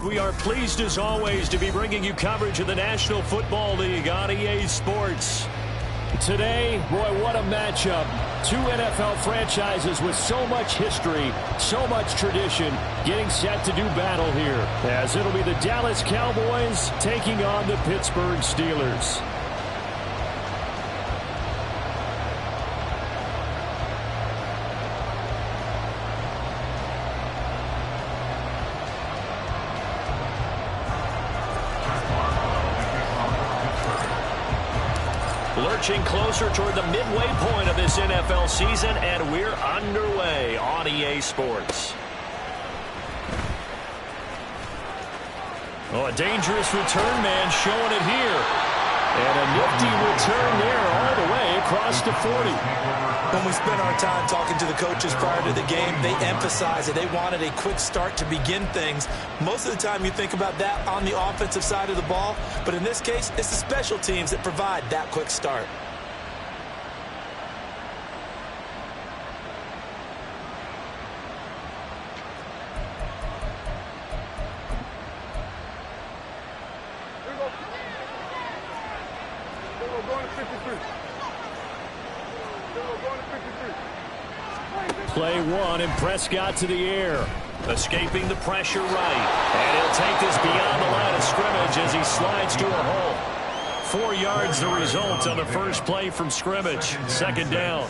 We are pleased as always to be bringing you coverage of the National Football League on EA Sports. Today, boy, what a matchup. Two NFL franchises with so much history, so much tradition, getting set to do battle here, as it'll be the Dallas Cowboys taking on the Pittsburgh Steelers. Lurching closer toward the midway point of this NFL season, and we're underway on EA Sports. Oh, a dangerous return man showing it here. And a nifty return there all the way across the 40. When we spent our time talking to the coaches prior to the game, they emphasized that they wanted a quick start to begin things. Most of the time you think about that on the offensive side of the ball, but in this case, it's the special teams that provide that quick start. Play one, and Prescott to the air. Escaping the pressure right. And he'll take this beyond the line of scrimmage as he slides to a hole. 4 yards the result on the first play from scrimmage. Second down.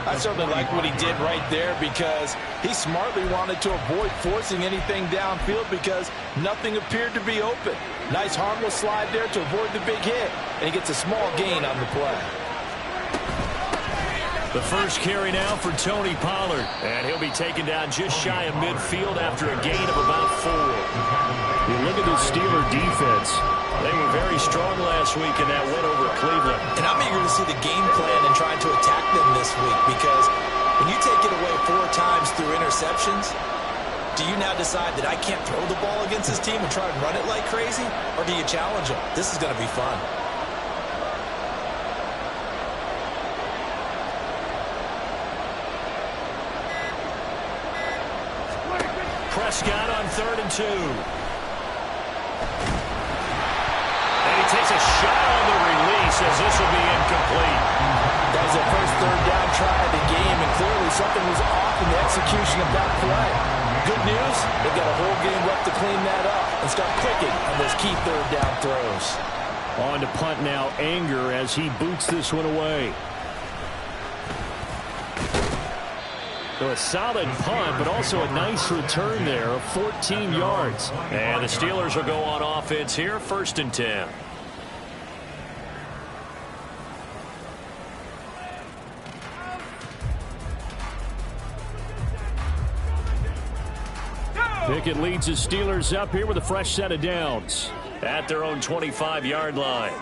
I certainly like what he did right there because he smartly wanted to avoid forcing anything downfield because nothing appeared to be open. Nice harmless slide there to avoid the big hit, and he gets a small gain on the play. The first carry now for Tony Pollard, and he'll be taken down just shy of midfield after a gain of about 4. You look at the Steeler defense. They were very strong last week in that win over Cleveland. And I'm eager to see the game plan and trying to attack them this week because when you take it away 4 times through interceptions, do you now decide that I can't throw the ball against this team and try and run it like crazy? Or do you challenge them? This is going to be fun. Prescott on 3rd and 2. And he takes a shot on the release as this will be incomplete. That was their first 3rd down try of the game, and clearly something was off in the execution of that play. Good news, they've got a whole game left to clean that up and start clicking on those key 3rd down throws. On to punt now, Anger as he boots this one away. So a solid punt, but also a nice return there of 14 yards. And the Steelers will go on offense here, 1st and 10. Pickett leads the Steelers up here with a fresh set of downs at their own 25-yard line.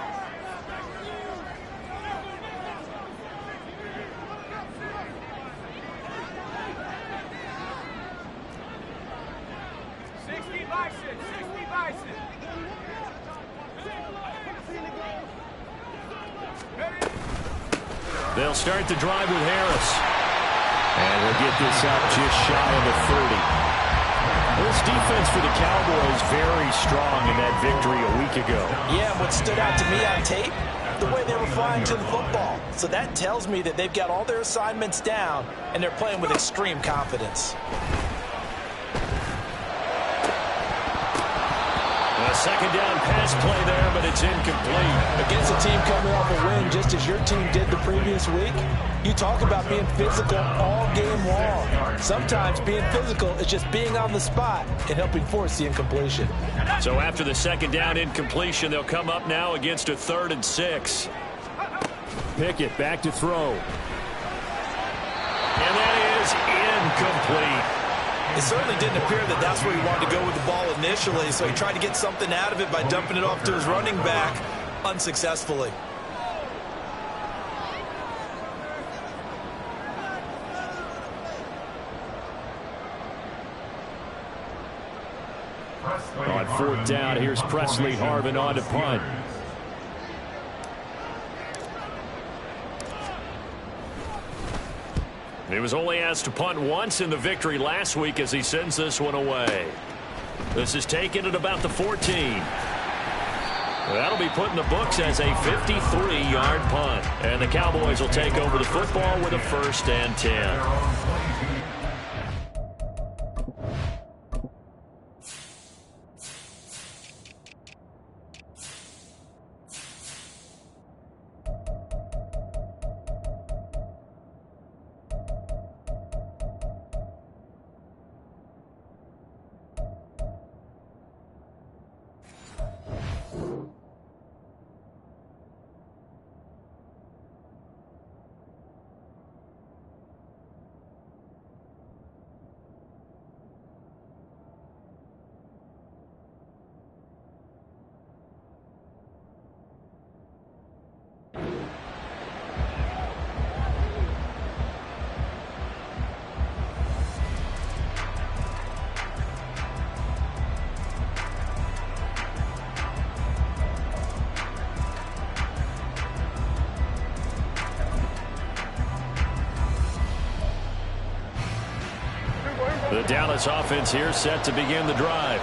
They'll start the drive with Harris. And we'll get this up just shy of the 30. This defense for the Cowboys very strong in that victory a week ago. Yeah, what stood out to me on tape, the way they were flying to the football. So that tells me that they've got all their assignments down, and they're playing with extreme confidence. A second down pass play there, but it's incomplete. Against a team coming off a win just as your team did the previous week, you talk about being physical all game long. Sometimes being physical is just being on the spot and helping force the incompletion. So after the second down incompletion, they'll come up now against a 3rd and 6. Pickett back to throw. And that is incomplete. It certainly didn't appear that that's where he wanted to go with the ball initially, so he tried to get something out of it by dumping it off to his running back unsuccessfully. On 4th down, here's Presley Harvin on to punt. He was only asked to punt once in the victory last week as he sends this one away. This is taken at about the 14. That'll be put in the books as a 53-yard punt. And the Cowboys will take over the football with a 1st and 10. The Dallas offense here set to begin the drive.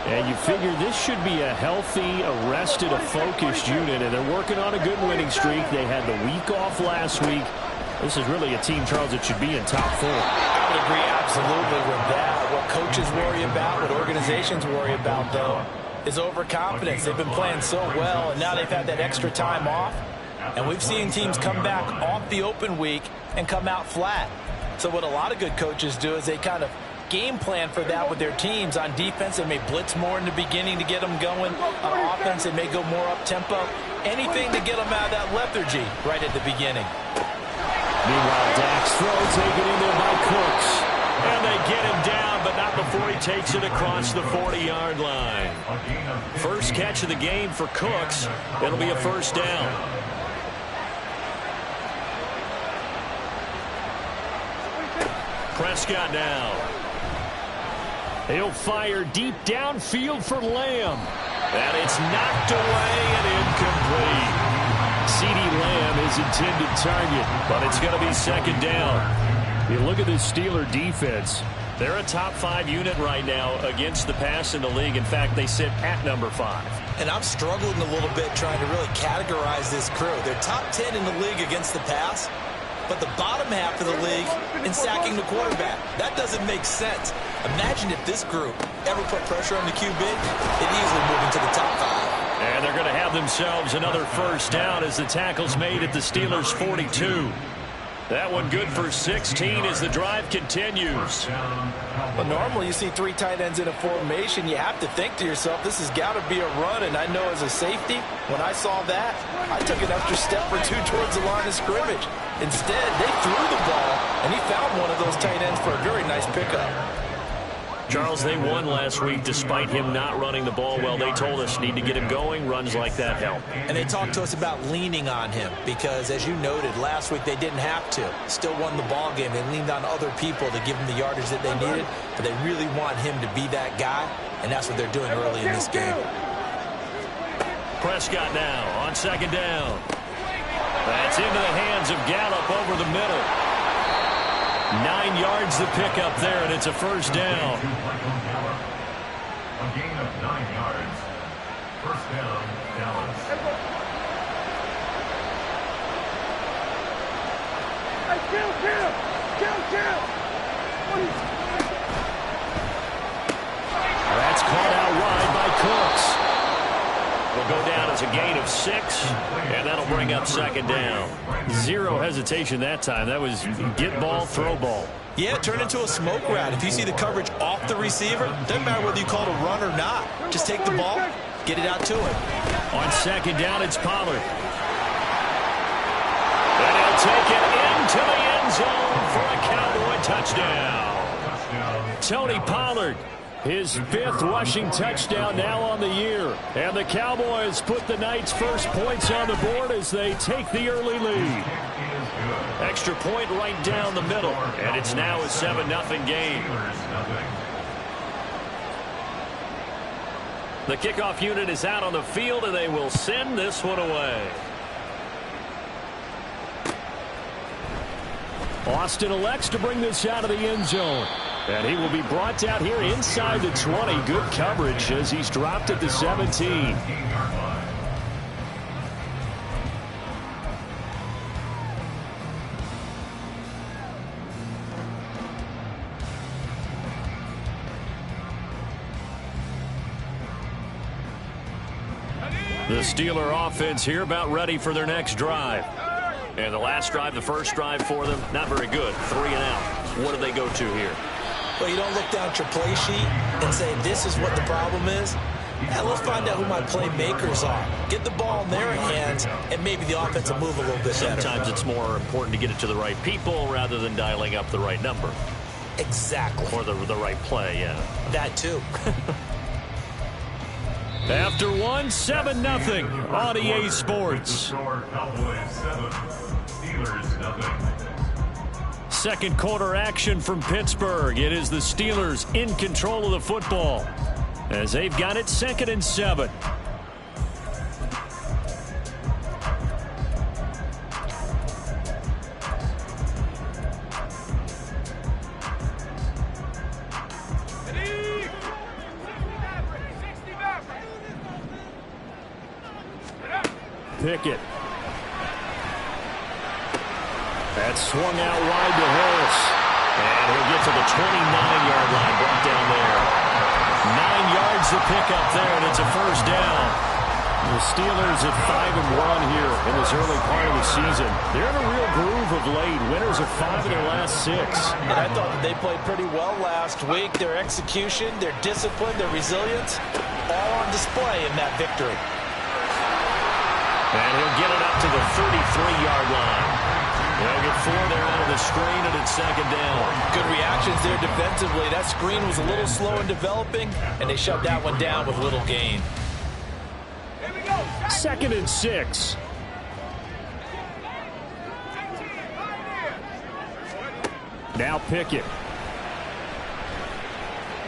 And you figure this should be a healthy, arrested, a focused unit, and they're working on a good winning streak. They had the week off last week. This is really a team, Charles, that should be in top 4. I would agree absolutely with that. What coaches worry about, what organizations worry about, though, is overconfidence. They've been playing so well, and now they've had that extra time off. And we've seen teams come back off the open week and come out flat. So what a lot of good coaches do is they kind of game plan for that with their teams. On defense, they may blitz more in the beginning to get them going. On offense, they may go more up-tempo. Anything to get them out of that lethargy right at the beginning. Meanwhile, Dak's throw taken in there by Cooks. And they get him down, but not before he takes it across the 40-yard line. First catch of the game for Cooks. It'll be a 1st down. Prescott now. He'll fire deep downfield for Lamb. And it's knocked away and incomplete. CeeDee Lamb is intended target, but it's going to be 2nd down. You look at this Steeler defense. They're a top 5 unit right now against the pass in the league. In fact, they sit at number 5. And I'm struggling a little bit trying to really categorize this crew. They're top 10 in the league against the pass, but the bottom half of the league in sacking the quarterback. That doesn't make sense. Imagine if this group ever put pressure on the QB, they'd easily move into the top 5. And they're going to have themselves another 1st down as the tackle's made at the Steelers' 42. That one good for 16 as the drive continues. But normally you see 3 tight ends in a formation. You have to think to yourself, this has got to be a run. And I know as a safety, when I saw that, I took an extra step or 2 towards the line of scrimmage. Instead, they threw the ball, and he found one of those tight ends for a very nice pickup. Charles, they won last week despite him not running the ball well. They told us need to get him going. Runs like that help. And they talked to us about leaning on him because, as you noted, last week they didn't have to. Still won the ball game. They leaned on other people to give them the yardage that they needed, but they really want him to be that guy, and that's what they're doing early in this game. Prescott now on 2nd down. That's into the hands of Gallup over the middle. 9 yards to pick up there, and it's a 1st down. A gain of 9 yards. 1st down, Dallas. That's caught out wide by Cooks. Will go down as a gain of 6, and that'll bring up 2nd down. 0 hesitation that time. That was get ball, throw ball. Yeah, turn into a smoke route. If you see the coverage off the receiver, doesn't matter whether you call it a run or not. Just take the ball, get it out to him. On 2nd down, it's Pollard. And he'll take it into the end zone for a Cowboy touchdown. Tony Pollard, his 5th rushing touchdown now on the year. And the Cowboys put the Knights' first points on the board as they take the early lead. Extra point right down the middle. And it's now a 7-0 game. The kickoff unit is out on the field, and they will send this one away. Austin elects to bring this out of the end zone. And he will be brought down here inside the 20. Good coverage as he's dropped at the 17. The Steeler offense here about ready for their next drive. And the last drive, the first drive for them, not very good. 3 and out. What do they go to here? Well, you don't look down at your play sheet and say, this is what the problem is. Yeah, let's find out who my playmakers are. Get the ball in their hands, and maybe the offense will move a little bit better. Sometimes it's more important to get it to the right people rather than dialing up the right number. Exactly. Or the right play, yeah. That too. After 7-0 on EA Sports. Cowboys 7, Steelers nothing. Second quarter action from Pittsburgh. It is the Steelers in control of the football as they've got it 2nd and 7. Pickett. That swung out wide to Harris. And he'll get to the 29-yard line, brought down there. 9 yards to pick up there, and it's a first down. The Steelers at 5-1 here in this early part of the season. They're in a real groove of late. Winners of 5 of their last 6. And I thought that they played pretty well last week. Their execution, their discipline, their resilience, all on display in that victory. And he'll get it up to the 33-yard line. They'll get 4 there out of the screen, and it's 2nd down. Good reactions there defensively. That screen was a little slow in developing, and they shut that one down with little gain. 2nd and 6. Now Pickett.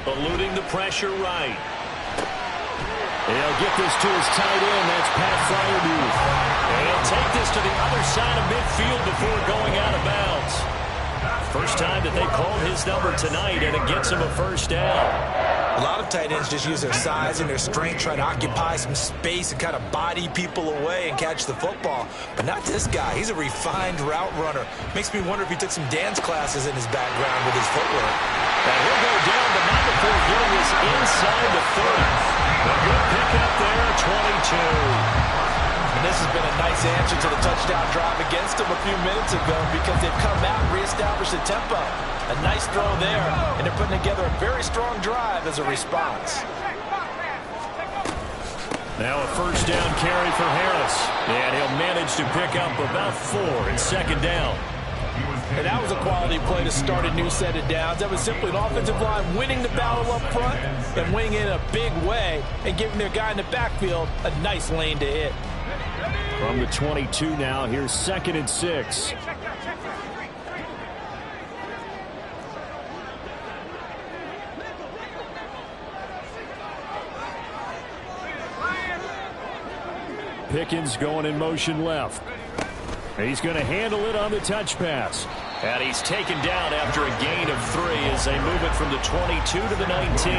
Eluding the pressure right. He'll get this to his tight end. That's Pat Fryermuth. And he'll take this to the other side of midfield before going out of bounds. First time that they called his number tonight, and it gets him a first down. A lot of tight ends just use their size and their strength, try to occupy some space and kind of body people away and catch the football. But not this guy. He's a refined route runner. Makes me wonder if he took some dance classes in his background with his footwork. And he'll go down, but not before getting this inside the 30. A good pickup there, 22. And this has been a nice answer to the touchdown drive against them a few minutes ago because they've come out and reestablished the tempo. A nice throw there, and they're putting together a very strong drive as a response. Now a first down carry for Harris. And he'll manage to pick up about 4 in 2nd down. And that was a quality play to start a new set of downs. That was simply an offensive line winning the battle up front and winning in a big way and giving their guy in the backfield a nice lane to hit. From the 22 now, here's 2nd and 6. Pickens going in motion left. He's going to handle it on the touch pass. And he's taken down after a gain of 3 as they move it from the 22 to the 19.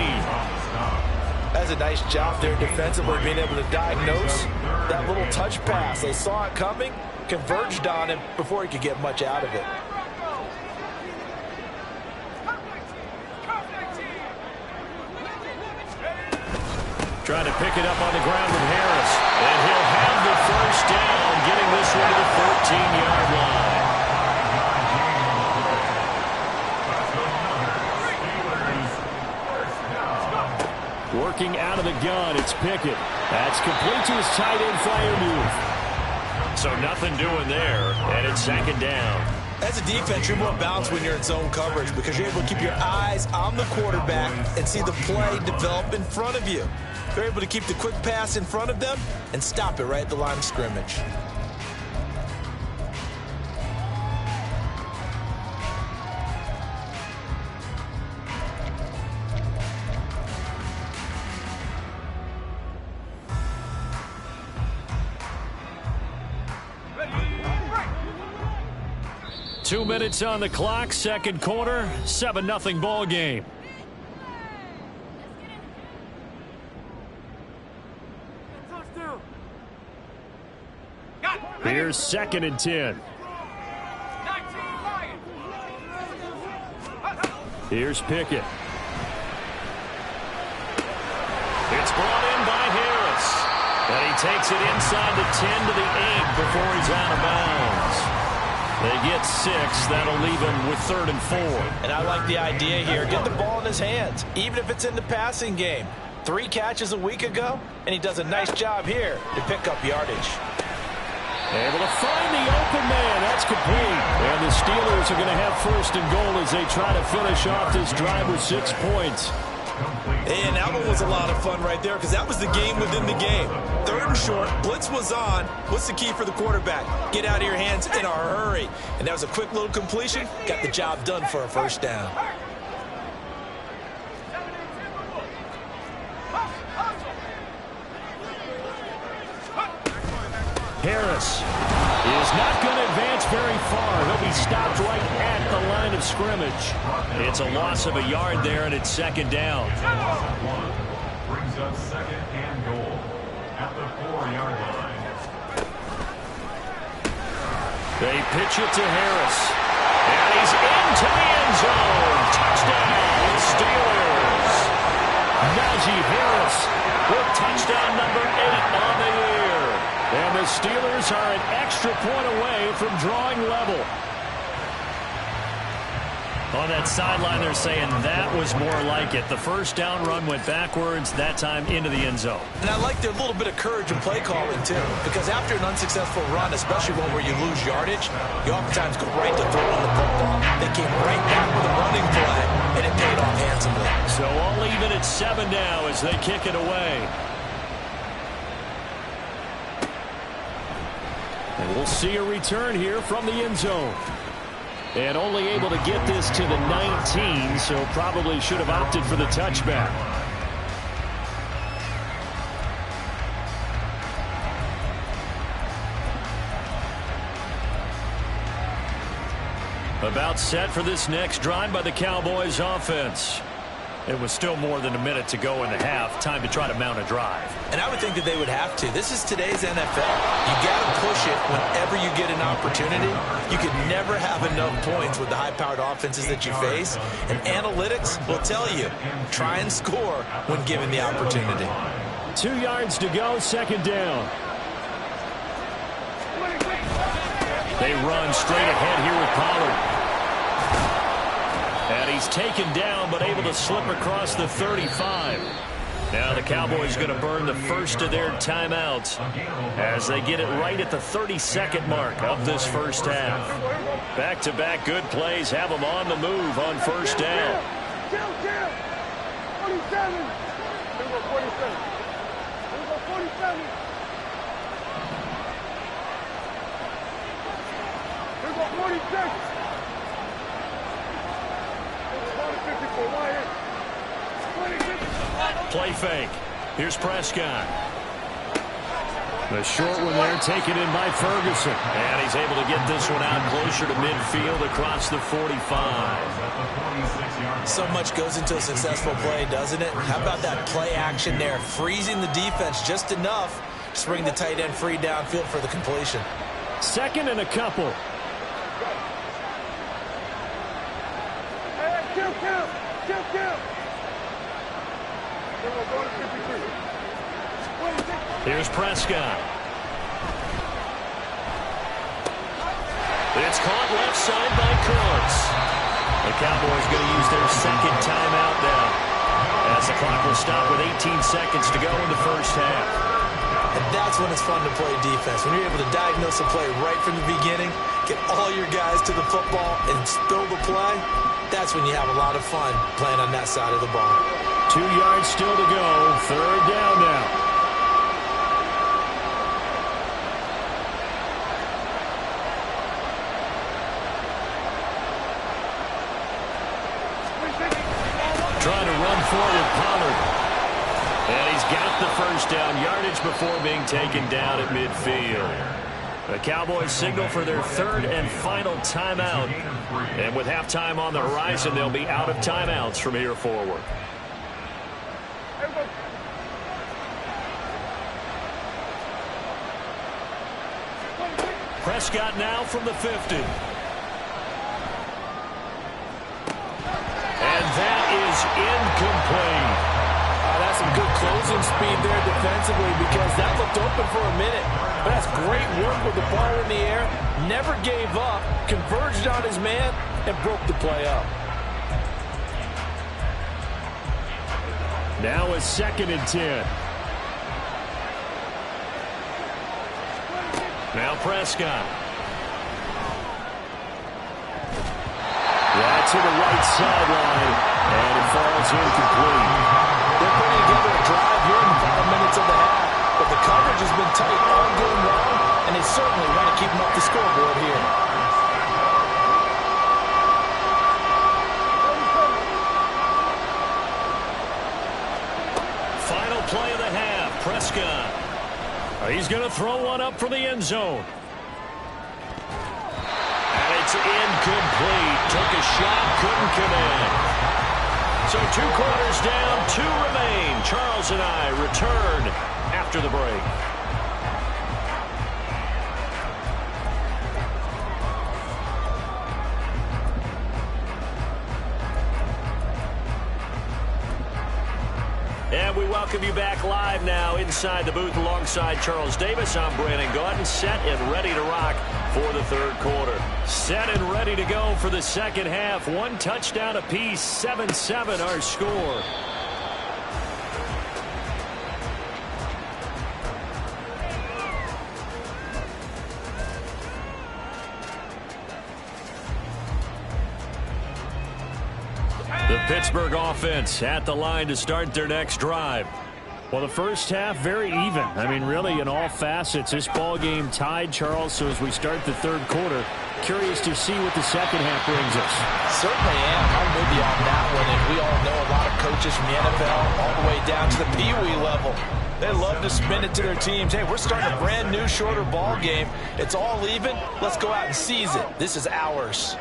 That's a nice job there defensively, being able to diagnose that little touch pass. They saw it coming, converged on him before he could get much out of it. Trying to pick it up on the ground with Harris. And he'll have the first down, getting this one to the 14-yard line. Working out of the gun, it's Pickett. That's complete to his tight end, Fryermuth. So nothing doing there, and it's 2nd down. As a defense, you're more balanced when you're in zone coverage because you're able to keep your eyes on the quarterback and see the play develop in front of you. They're able to keep the quick pass in front of them and stop it right at the line of scrimmage. 2 minutes on the clock, second quarter, 7-0 ball game. Here's 2nd and 10. Here's Pickett. It's brought in by Harris. And he takes it inside the 10 to the 8 before he's out of bounds. They get 6. That'll leave him with 3rd and 4. And I like the idea here. Get the ball in his hands, even if it's in the passing game. 3 catches a week ago, and he does a nice job here to pick up yardage. Able to find the open man. That's complete. And the Steelers are going to have 1st and goal as they try to finish off this drive with 6 points. And that one was a lot of fun right there because that was the game within the game. 3rd and short, blitz was on. What's the key for the quarterback? Get out of your hands in a hurry. And that was a quick little completion. Got the job done for a 1st down. Harris is not going to advance very far. He'll be stopped right at the line of scrimmage. It's a loss of a yard there, and it's 2nd down. Brings up 2nd and goal at the 4-yard line. They pitch it to Harris. And he's into the end zone. Touchdown, Steelers. Najee Harris with touchdown number 8 on the year. And the Steelers are an extra point away from drawing level. On that sideline, they're saying that was more like it. The 1st down run went backwards, that time into the end zone. And I like their little bit of courage in play calling, too. Because after an unsuccessful run, especially one where you lose yardage, you oftentimes go right to throwing the football. They came right back with a running play, and it paid off handsomely. So all even at 7 now as they kick it away. And we'll see a return here from the end zone. And only able to get this to the 19, so probably should have opted for the touchback. About set for this next drive by the Cowboys offense. It was still more than a minute to go in the half. Time to try to mount a drive. And I would think that they would have to. This is today's NFL. You got to push it whenever you get an opportunity. You could never have enough points with the high-powered offenses that you face. And analytics will tell you, try and score when given the opportunity. 2 yards to go, 2nd down. They run straight ahead here with Pollard. And he's taken down, but able to slip across the 35. Now the Cowboys going to burn the 1st of their timeouts as they get it right at the 32nd mark of this 1st half. Back-to-back good plays have them on the move on 1st down. 47. Play fake. Here's Prescott. The short one there taken in by Ferguson. And he's able to get this one out closer to midfield across the 45. So much goes into a successful play, doesn't it? How about that play action there? Freezing the defense just enough to bring the tight end free downfield for the completion. 2nd and a couple. Here's Prescott. It's caught left side by Kurtz. The Cowboys going to use their 2nd timeout now, as the clock will stop with 18 seconds to go in the 1st half. And that's when it's fun to play defense. When you're able to diagnose a play right from the beginning, get all your guys to the football, and spill the play, that's when you have a lot of fun playing on that side of the ball. 2 yards still to go. 3rd down now. Trying to run forward, Pollard. And he's got the 1st down yardage before being taken down at midfield. The Cowboys signal for their third and final timeout. And with halftime on the horizon, they'll be out of timeouts from here forward. Prescott now from the 50. And that is incomplete. That's some good closing speed there defensively because that looked open for a minute. But that's great work with the ball in the air. Never gave up, converged on his man, and broke the play up. Now a 2nd and 10. Now Prescott. Right to the right sideline, and it falls incomplete. They're putting together a drive here in the final minutes of the half, but the coverage has been tight all game long, and they certainly want to keep them up the scoreboard here. Final play of the half, Prescott. He's going to throw one up for the end zone. And it's incomplete. Took a shot, couldn't come in. So 2 quarters down, 2 remain. Charles and I return after the break. And we welcome you back live now inside the booth alongside Charles Davis. I'm Brandon Gaudin, set and ready to rock for the third quarter. Set and ready to go for the second half. 1 touchdown apiece, 7-7 our score. The Pittsburgh offense at the line to start their next drive. Well, the first half, very even. I mean, really, in all facets, this ball game tied, Charles. So as we start the third quarter, curious to see what the second half brings us. Certainly am. I'm with you on that one. And we all know a lot of coaches from the NFL all the way down to the Pee-wee level. They love to spin it to their teams. Hey, we're starting a brand new, shorter ball game. It's all even. Let's go out and seize it. This is ours.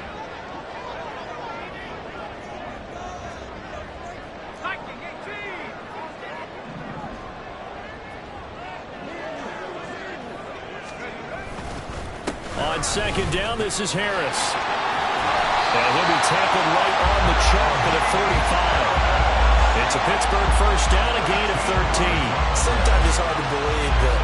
On second down, this is Harris. And he'll be tackled right on the chalk at a 45. It's a Pittsburgh first down, a gain of 13. Sometimes it's hard to believe, but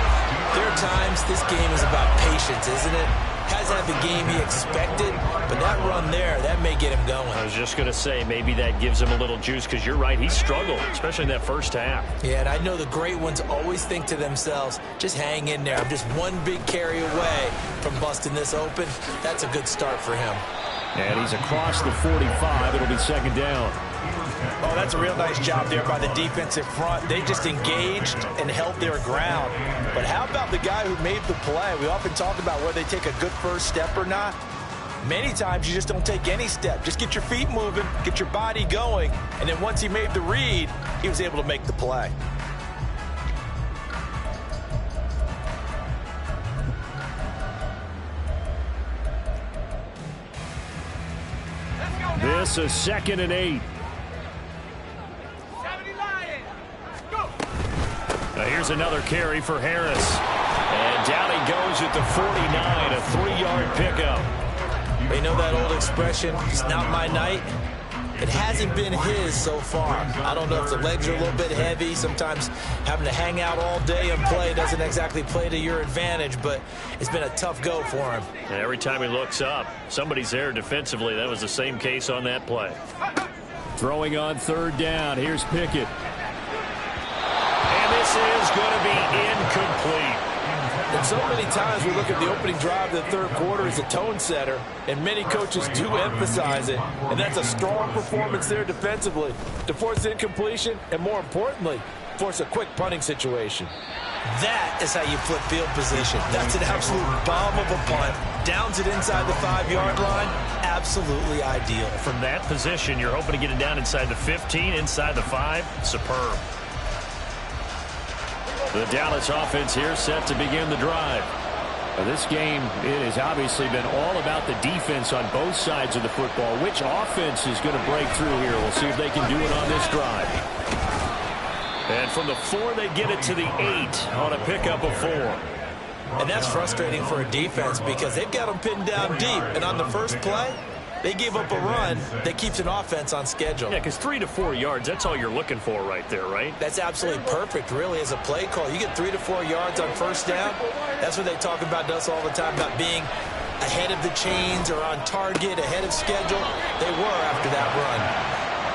there are times this game is about patience, isn't it? Hasn't had the game he expected, but that run there, that may get him going. I was just going to say, maybe that gives him a little juice, because you're right, he struggled, especially in that first half. Yeah, and I know the great ones always think to themselves, just hang in there. I'm just one big carry away from busting this open. That's a good start for him. And he's across the 45. It'll be second down. Oh, that's a real nice job there by the defensive front. They just engaged and held their ground. But how about the guy who made the play? We often talk about whether they take a good first step or not. Many times you just don't take any step. Just get your feet moving, get your body going, and then once he made the read, he was able to make the play. This is 2nd and 8. Now here's another carry for Harris. And down he goes at the 49, a 3-yard pickup. You know that old expression, it's not my night? It hasn't been his so far. I don't know if the legs are a little bit heavy. Sometimes having to hang out all day and play doesn't exactly play to your advantage, but it's been a tough go for him. And every time he looks up, somebody's there defensively. That was the same case on that play. Throwing on third down. Here's Pickett. And this is going to be incomplete. And so many times we look at the opening drive of the third quarter as a tone setter, and many coaches do emphasize it. And that's a strong performance there defensively to force incompletion and, more importantly, force a quick punting situation. That is how you flip field position. That's an absolute bomb of a punt. Downs it inside the 5-yard line. Absolutely ideal. From that position, you're hoping to get it down inside the 15, inside the 5. Superb. The Dallas offense here set to begin the drive. This game, it has obviously been all about the defense on both sides of the football. Which offense is going to break through here? We'll see if they can do it on this drive. And from the 4, they get it to the 8 on a pickup of 4. And that's frustrating for a defense because they've got them pinned down deep. And on the first play, they gave up a run that keeps an offense on schedule. Yeah, because 3 to 4 yards, that's all you're looking for right there, right? That's absolutely perfect, really, as a play call. You get 3 to 4 yards on first down. That's what they talk about us all the time, about being ahead of the chains or on target, ahead of schedule. They were after that run.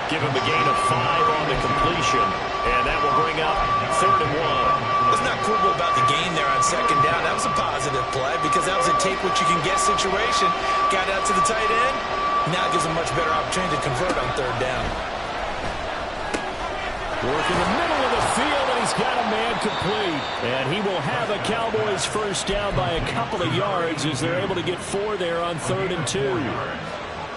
Give him a gain of 5 on the completion, and that will bring up 3rd and 1. What's not cool about the gain there on second down, that was a positive play because that was a take what you can get situation. Got out to the tight end. Now it gives a much better opportunity to convert on 3rd down. Work in the middle of the field, and he's got a man complete. And he will have a Cowboys first down by a couple of yards as they're able to get 4 there on 3rd and 2.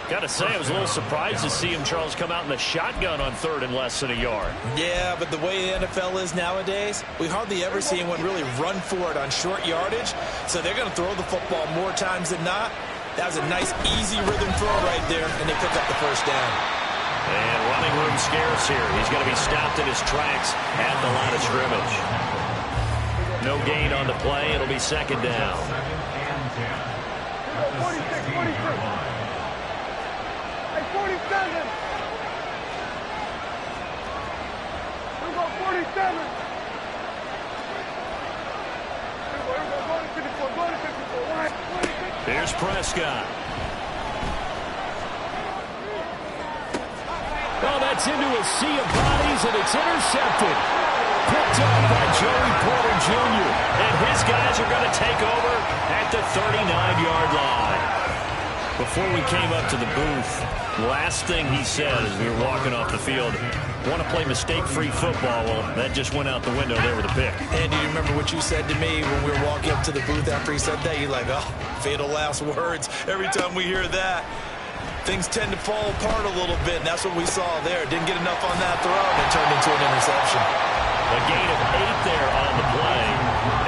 Got to say, I was a little surprised to see him, Charles, come out in the shotgun on 3rd and less than a yard. Yeah, but the way the NFL is nowadays, we hardly ever see anyone really run for it on short yardage. So they're going to throw the football more times than not. That was a nice, easy rhythm throw right there, and they pick up the first down. And running room scarce here. He's going to be stopped in his tracks at the line of scrimmage. No gain on the play. It'll be 2nd down. 46. 47. We go 47. Here's Prescott. Well, that's into a sea of bodies, and it's intercepted. Picked up by Joey Porter Jr., and his guys are going to take over at the 39-yard line. Before we came up to the booth, last thing he said as we were walking off the field, want to play mistake-free football. Well, that just went out the window there with a pick. And do you remember what you said to me when we were walking up to the booth after he said that? You're like, oh, fatal last words. Every time we hear that, things tend to fall apart a little bit, and that's what we saw there. Didn't get enough on that throw, and it turned into an interception. A gain of 8 there on the play,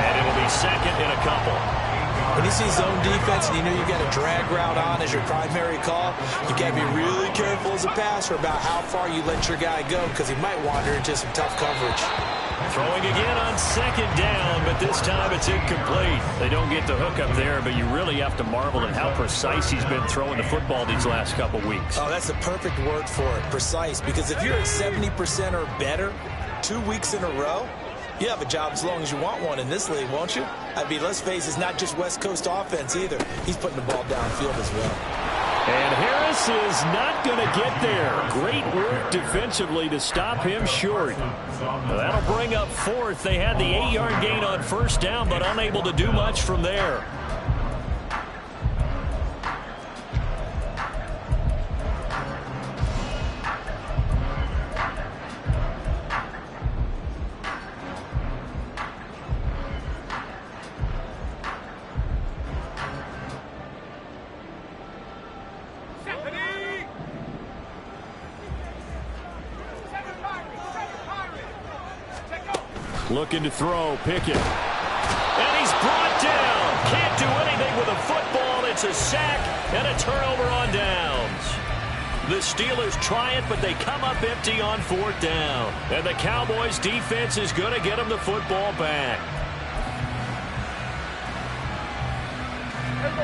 and it'll be 2nd and a couple. When you see zone defense and you know you got a drag route on as your primary call, you got to be really careful as a passer about how far you let your guy go because he might wander into some tough coverage. Throwing again on 2nd down, but this time it's incomplete. They don't get the hook up there, but you really have to marvel at how precise he's been throwing the football these last couple weeks. Oh, that's the perfect word for it, precise, because if you're at 70% or better 2 weeks in a row, you have a job as long as you want one in this league, won't you? I mean, let's face it, it's not just West Coast offense either. He's putting the ball downfield as well. And Harris is not going to get there. Great work defensively to stop him short. That'll bring up 4th. They had the 8-yard gain on first down, but unable to do much from there. Looking to throw, Pickett. And he's brought down. Can't do anything with a football. It's a sack and a turnover on downs. The Steelers try it, but they come up empty on 4th down. And the Cowboys defense is going to get them the football back.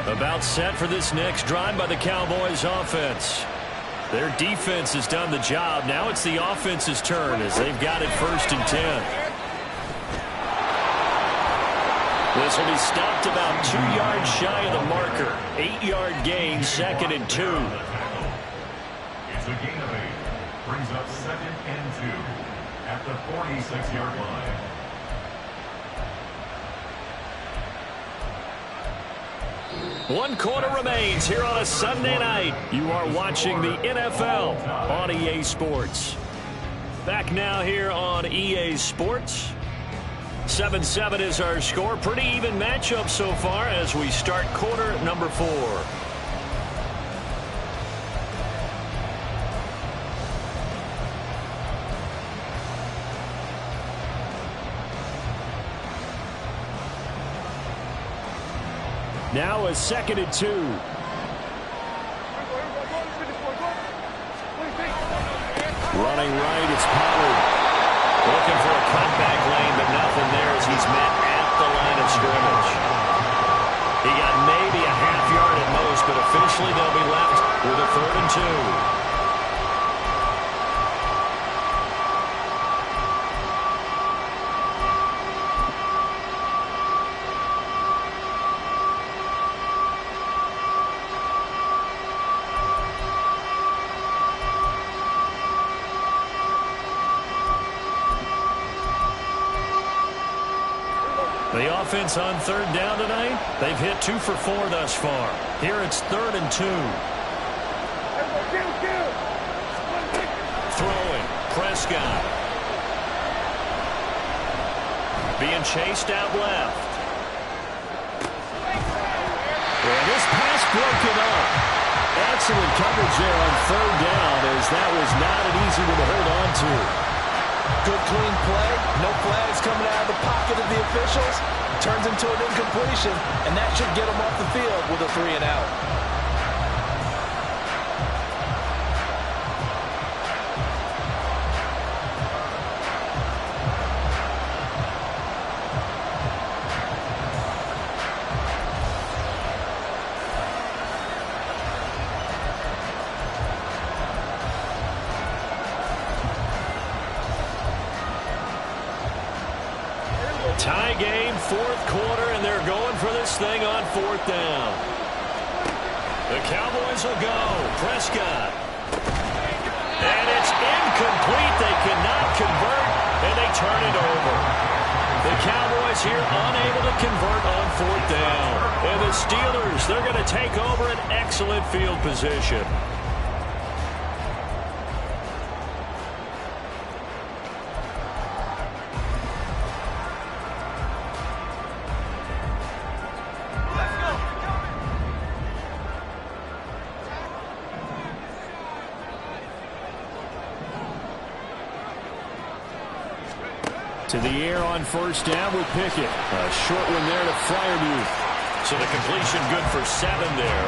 About set for this next drive by the Cowboys offense. Their defense has done the job. Now it's the offense's turn as they've got it 1st and 10. This will be stopped about 2 yards shy of the marker. 8-yard gain, 2nd and 2. It's a gain of 8. Brings up 2nd and 2 at the 46-yard line. One quarter remains here on a Sunday night. You are watching the NFL on EA Sports. Back now here on EA Sports. 7-7 is our score. Pretty even matchup so far as we start quarter number 4. Now a 2nd and 2. Running right, it's Pollard. Looking for a cutback lane, but nothing there as he's met at the line of scrimmage. He got maybe a half yard at most, but officially they'll be left with a 3rd and 2. The offense on 3rd down tonight, they've hit 2 for 4 thus far. Here it's 3rd and 2. Throwing, Prescott. Being chased out left. And this pass broken up. Excellent coverage there on 3rd down, as that was not an easy one to hold on to. Good, clean play. No flags coming out of the pocket of the officials. Turns into an incompletion, and that should get them off the field with a 3 and out. Tie game, 4th quarter, and they're going for this thing on 4th down. The Cowboys will go. Prescott. And it's incomplete. They cannot convert, and they turn it over. The Cowboys here unable to convert on 4th down. And the Steelers, they're going to take over an excellent field position. To the air on 1st down with Pickett. A short one there to Freiermuth. So the completion good for 7 there.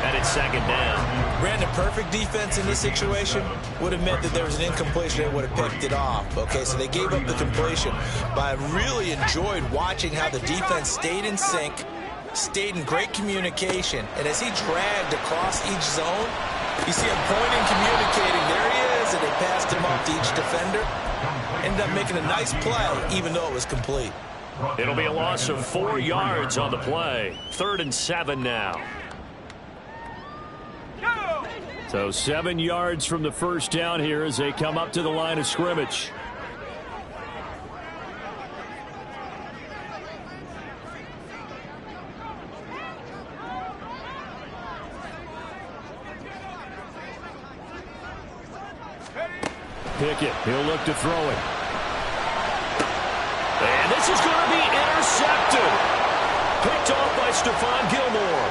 And it's 2nd down. Brandon, perfect defense in this situation would have meant that there was an incompletion. They would have picked it off. Okay, so they gave up the completion. But I really enjoyed watching how the defense stayed in sync, stayed in great communication. And as he dragged across each zone, you see him pointing, communicating. There he is, and they passed him off to each defender. Ended up making a nice play, even though it was complete. It'll be a loss of 4 yards on the play. 3rd and 7 now. So 7 yards from the 1st down here as they come up to the line of scrimmage. Pickett, he'll look to throw it. And this is going to be intercepted. Picked off by Stephon Gilmore.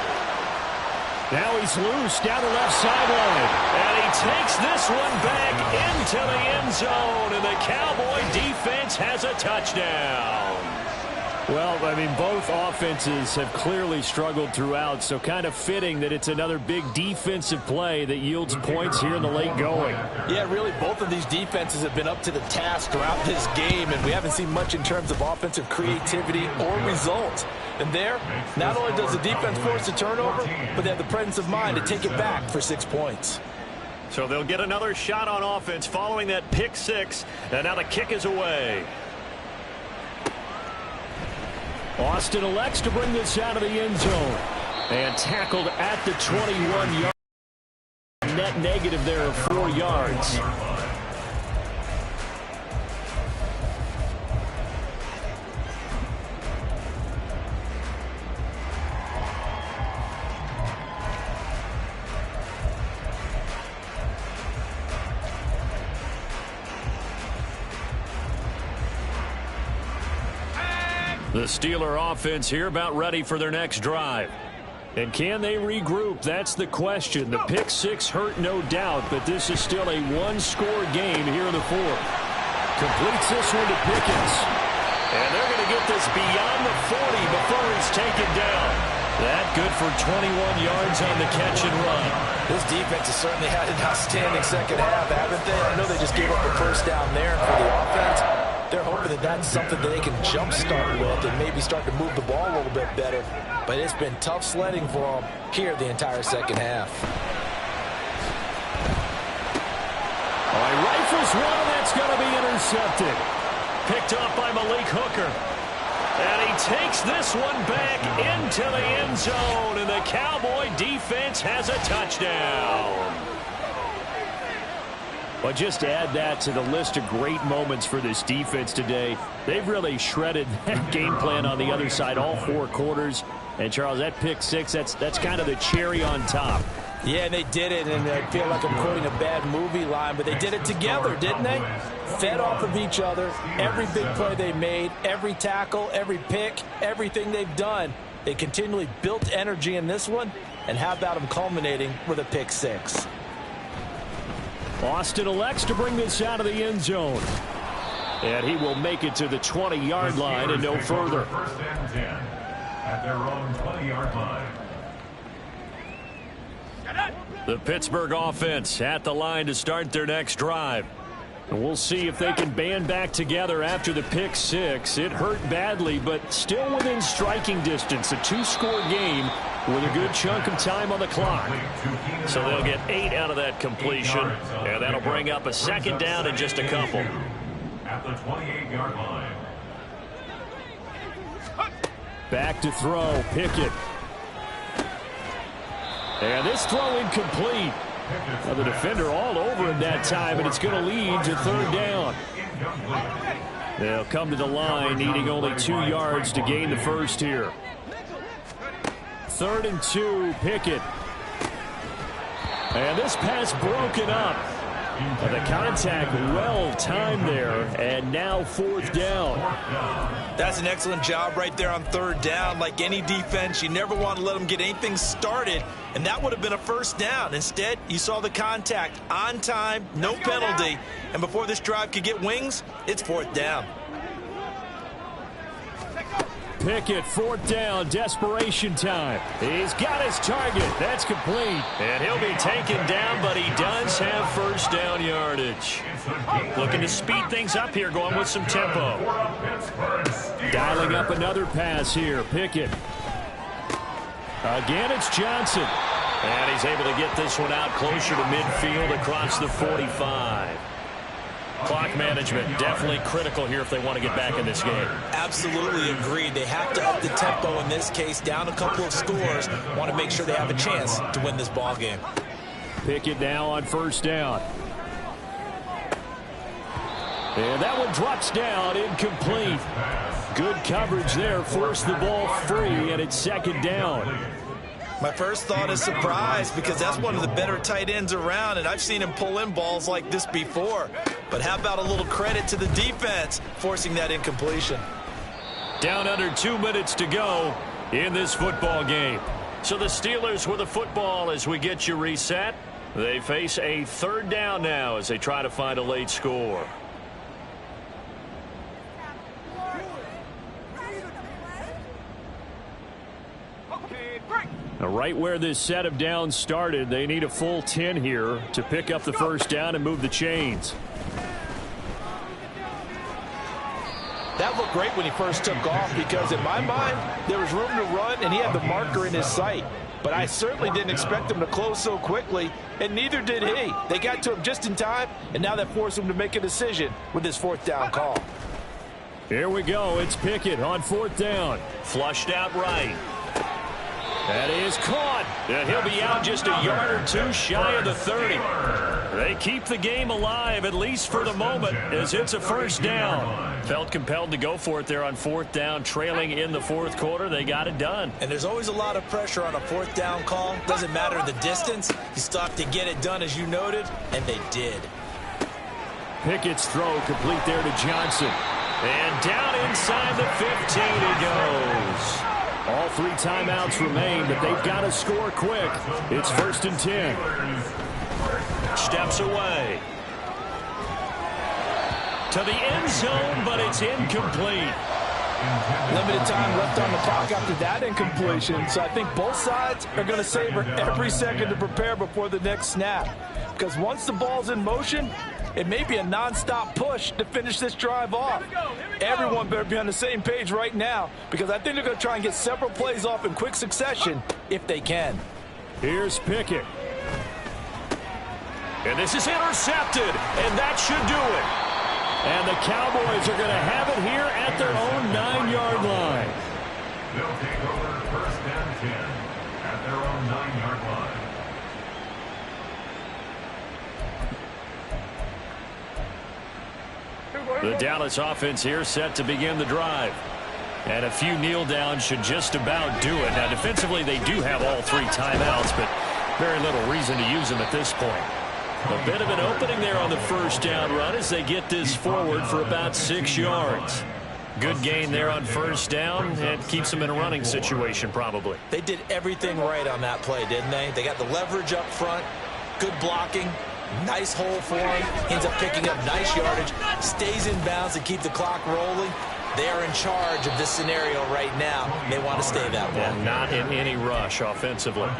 Now he's loose down the left sideline. And he takes this one back into the end zone. And the Cowboy defense has a touchdown. Well, I mean, both offenses have clearly struggled throughout, so kind of fitting that it's another big defensive play that yields points here in the late going. Yeah, really, both of these defenses have been up to the task throughout this game, and we haven't seen much in terms of offensive creativity or results. And there, not only does the defense force a turnover, but they have the presence of mind to take it back for 6 points. So they'll get another shot on offense following that pick 6, and now the kick is away. Austin elects to bring this out of the end zone. And tackled at the 21-yard. Net negative there of 4 yards. The Steeler offense here about ready for their next drive. And can they regroup? That's the question. The pick 6 hurt, no doubt, but this is still a one-score game here in the 4th. Completes this one to Pickens. And they're going to get this beyond the 40 before he's taken down. That Good for 21 yards on the catch and run. This defense has certainly had an outstanding second half, haven't they? I know they just gave up a first down there, and for the offense, they're hoping that that's something that they can jumpstart with and maybe start to move the ball a little bit better. But it's been tough sledding for them here the entire second half. All right, rifles one, that's going to be intercepted. Picked off by Malik Hooker. And he takes this one back into the end zone, and the Cowboy defense has a touchdown. Well, just to add that to the list of great moments for this defense today, they've really shredded that game plan on the other side all 4 quarters. And, Charles, that pick six, that's kind of the cherry on top. Yeah, and they did it, and I feel like I'm quoting a bad movie line, but they did it together, didn't they? Fed off of each other, every big play they made, every tackle, every pick, everything they've done. They continually built energy in this one, and how about them culminating with a pick six? Austin elects to bring this out of the end zone. And he will make it to the 20-yard line and no further. First and 10 at their own 20-yard line. The Pittsburgh offense at the line to start their next drive. And we'll see if they can band back together after the pick six. It hurt badly, but still within striking distance. A 2-score game with a good chunk of time on the clock. So they'll get 8 out of that completion, and that'll bring up a second down in just a couple. At the 28-yard line. Back to throw, Pickett. And this throw incomplete. Now the defender all over him that time, and it's going to lead to third down. They'll come to the line, needing only 2 yards to gain the first here. 3rd and 2, Pickett. And this pass broken up. And the contact well timed there, and now 4th down. That's an excellent job right there on 3rd down. Like any defense, you never want to let them get anything started, and that would have been a first down. Instead, you saw the contact on time, no penalty, and before this drive could get wings, it's 4th down. Pickett, 4th down, desperation time. He's got his target. That's complete. And he'll be taken down, but he does have first down yardage. Looking to speed things up here, going with some tempo. Dialing up another pass here, Pickett. Again, it's Johnson. And he's able to get this one out closer to midfield across the 45. Clock management definitely critical here if they want to get back in this game. Absolutely agreed. They have to up the tempo in this case, down a couple of scores. Want to make sure they have a chance to win this ball game. Pickett now on first down. And that one drops down, incomplete. Good coverage there, forced the ball free, and it's 2nd down. My first thought is surprise, because that's one of the better tight ends around, and I've seen him pull in balls like this before. But how about a little credit to the defense forcing that incompletion? Down under 2 minutes to go in this football game. So the Steelers with the football as we get you reset. They face a 3rd down now as they try to find a late score. Now, right where this set of downs started, they need a full 10 here to pick up the first down and move the chains. That looked great when he first took off, because in my mind, there was room to run, and he had the marker in his sight. But I certainly didn't expect him to close so quickly, and neither did he. They got to him just in time, and now that forced him to make a decision with his 4th down call. Here we go. It's Pickett on 4th down. Flushed out right. That is caught. And he'll be out just a yard or 2 shy of the 30. They keep the game alive, at least for the moment, as it's a first down. Felt compelled to go for it there on 4th down, trailing in the 4th quarter. They got it done. And there's always a lot of pressure on a 4th down call. Doesn't matter the distance. You stop to get it done, as you noted, and they did. Pickett's throw complete there to Johnson. And down inside the 15 he goes. All 3 timeouts remain, but they've got to score quick. It's 1st and 10. Steps away. To the end zone, but it's incomplete. Limited time left on the clock after that incompletion, so I think both sides are going to savor every second to prepare before the next snap. Because once the ball's in motion, it may be a nonstop push to finish this drive off. Everyone better be on the same page right now, because I think they're going to try and get several plays off in quick succession if they can. Here's Pickett. And this is intercepted, and that should do it. And the Cowboys are going to have it here at their own 9-yard line. They'll take over first and 10 at their own 9-yard line. The Dallas offense here set to begin the drive. And a few kneel downs should just about do it. Now, defensively, they do have all 3 timeouts, but very little reason to use them at this point. A bit of an opening there on the first down run as they get this forward for about 6 yards. Good gain there on first down and keeps them in a running situation probably. They did everything right on that play, didn't they? They got the leverage up front, good blocking, nice hole for him. He ends up picking up nice yardage, stays in bounds to keep the clock rolling. They are in charge of this scenario right now. They want to stay that way. And not in any rush offensively.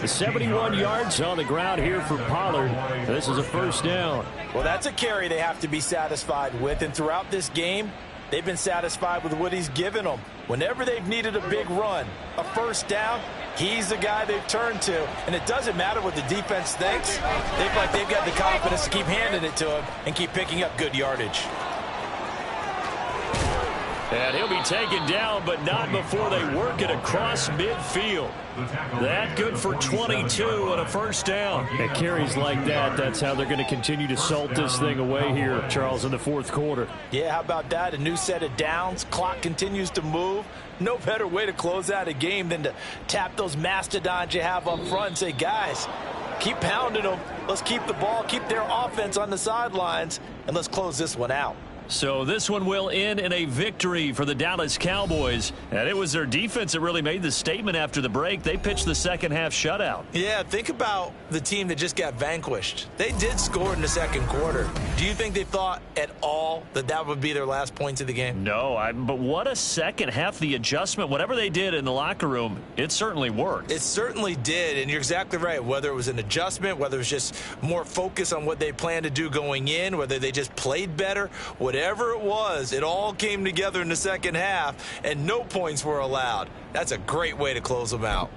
The 71 yards on the ground here for Pollard. This is a first down. Well, that's a carry they have to be satisfied with. And throughout this game, they've been satisfied with what he's given them. Whenever they've needed a big run, a first down, he's the guy they've turned to. And it doesn't matter what the defense thinks. They've got the confidence to keep handing it to him and keep picking up good yardage. And he'll be taken down, but not before they work it across midfield. That good for 22 on a first down. And carries like that, that's how they're going to continue to salt this thing away here, Charles, in the fourth quarter. Yeah, how about that? A new set of downs. Clock continues to move. No better way to close out a game than to tap those mastodons you have up front and say, guys, keep pounding them. Let's keep the ball, keep their offense on the sidelines, and let's close this one out. So this one will end in a victory for the Dallas Cowboys. And it was their defense that really made the statement after the break. They pitched the second half shutout. Yeah, think about the team that just got vanquished. They did score in the second quarter. Do you think they thought at all that that would be their last points of the game? No, but what a second half. The adjustment, whatever they did in the locker room, it certainly worked. It certainly did, and you're exactly right. Whether it was an adjustment, whether it was just more focus on what they planned to do going in, whether they just played better, whatever it was, it all came together in the second half, and no points were allowed. That's a great way to close them out.